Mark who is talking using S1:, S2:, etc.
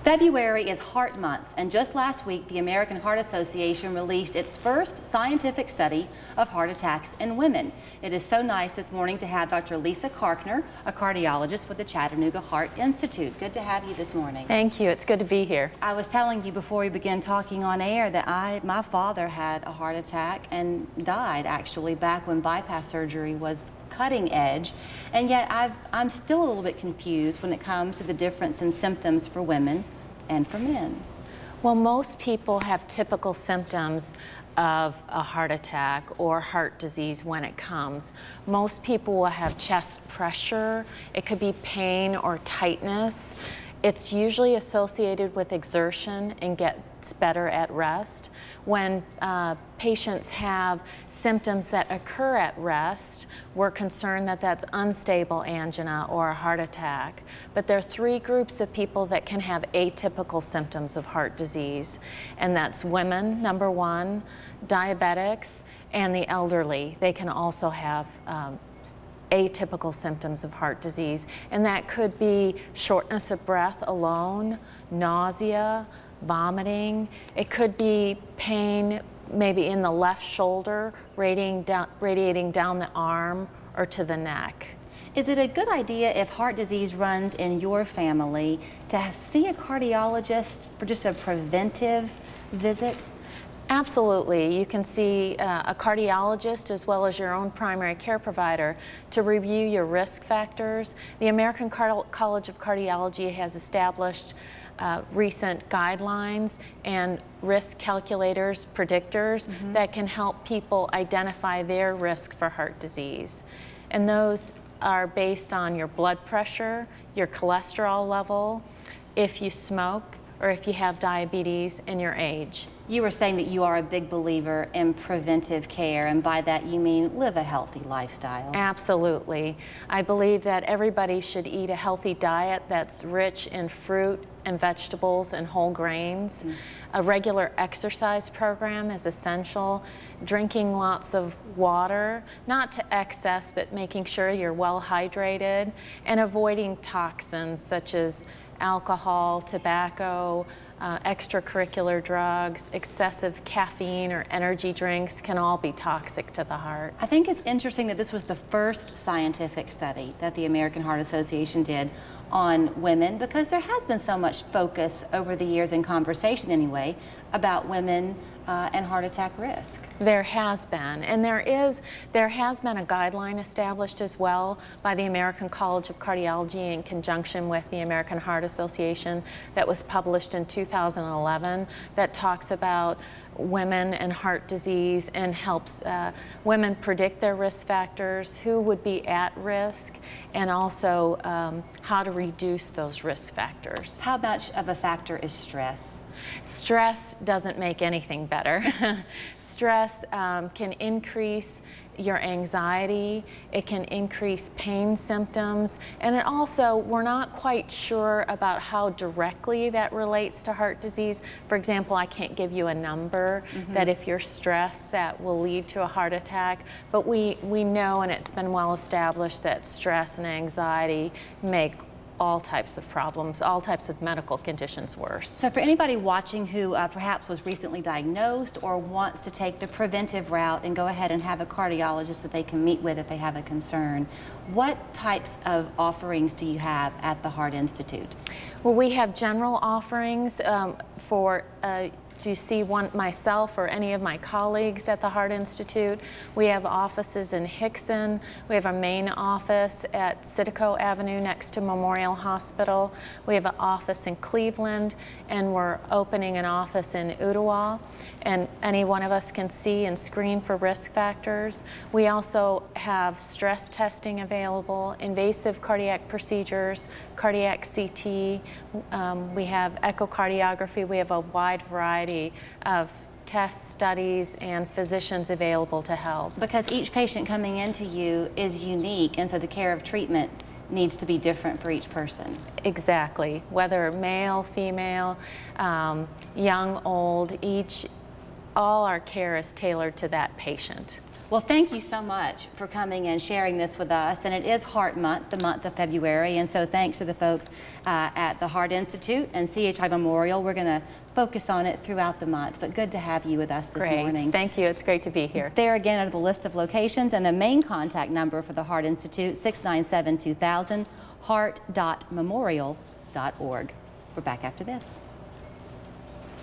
S1: February is Heart Month, and just last week the American Heart Association released its first scientific study of heart attacks in women. It is so nice this morning to have Dr. Lisa Carkner, a cardiologist with the Chattanooga Heart Institute. Good to have you this morning.
S2: Thank you. It's good to be here.
S1: I was telling you before we began talking on air that my father had a heart attack and died actually back when bypass surgery was cutting edge, and yet I'm still a little bit confused when it comes to the difference in symptoms for women and for men.
S2: Well, most people have typical symptoms of a heart attack or heart disease when it comes. Most people will have chest pressure. It could be pain or tightness. It's usually associated with exertion and gets better at rest. When patients have symptoms that occur at rest, we're concerned that that's unstable angina or a heart attack. But there are three groups of people that can have atypical symptoms of heart disease, and that's women, number one, diabetics, and the elderly. They can also have atypical symptoms of heart disease, and that could be shortness of breath alone, nausea, vomiting. It could be pain maybe in the left shoulder, radiating down the arm or to the neck.
S1: Is it a good idea, if heart disease runs in your family, to see a cardiologist for just a preventive visit?
S2: Absolutely. You can see a cardiologist as well as your own primary care provider to review your risk factors. The American College of Cardiology has established recent guidelines and risk calculators, predictors that can help people identify their risk for heart disease. And those are based on your blood pressure, your cholesterol level, if you smoke, or if you have diabetes, and your age.
S1: You were saying that you are a big believer in preventive care, and by that you mean live a healthy lifestyle.
S2: Absolutely. I believe that everybody should eat a healthy diet that's rich in fruit and vegetables and whole grains. A regular exercise program is essential. Drinking lots of water, not to excess, but making sure you're well hydrated, and avoiding toxins such as alcohol, tobacco, extracurricular drugs, excessive caffeine or energy drinks can all be toxic to the heart.
S1: I think it's interesting that this was the first scientific study that the American Heart Association did on women, because there has been so much focus over the years, in conversation anyway, about women and heart attack risk.
S2: There has been, and there has been a guideline established as well by the American College of Cardiology in conjunction with the American Heart Association that was published in 2011 that talks about women and heart disease and helps women predict their risk factors, who would be at risk, and also how to reduce those risk factors.
S1: How much of a factor is stress?
S2: Stress doesn't make anything better. Stress can increase your anxiety, it can increase pain symptoms, and it also, we're not quite sure about how directly that relates to heart disease. For example, I can't give you a number that if you're stressed that will lead to a heart attack, but we know, and it's been well established, that stress and anxiety make all types of problems, all types of medical conditions worse.
S1: So for anybody watching who perhaps was recently diagnosed or wants to take the preventive route and go ahead and have a cardiologist that they can meet with if they have a concern, what types of offerings do you have at the Heart Institute?
S2: Well, we have general offerings to see myself or any of my colleagues at the Heart Institute. We have offices in Hickson. We have a main office at Citico Avenue next to Memorial Hospital. We have an office in Cleveland, and we're opening an office in Ottawa. And any one of us can see and screen for risk factors. We also have stress testing available, invasive cardiac procedures, cardiac CT. We have echocardiography. We have a wide variety of tests, studies, and physicians available to help.
S1: Because each patient coming into you is unique, and so the care of treatment needs to be different for each person.
S2: Exactly. Whether male, female, young, old, all our care is tailored to that patient.
S1: Well, thank you so much for coming and sharing this with us. And it is Heart Month, the month of February. And so thanks to the folks at the Heart Institute and CHI Memorial. We're going to focus on it throughout the month. But good to have you with us this morning.
S2: Thank you. It's great to be here.
S1: There again are the list of locations and the main contact number for the Heart Institute, 697-2000, heart.memorial.org. We're back after this.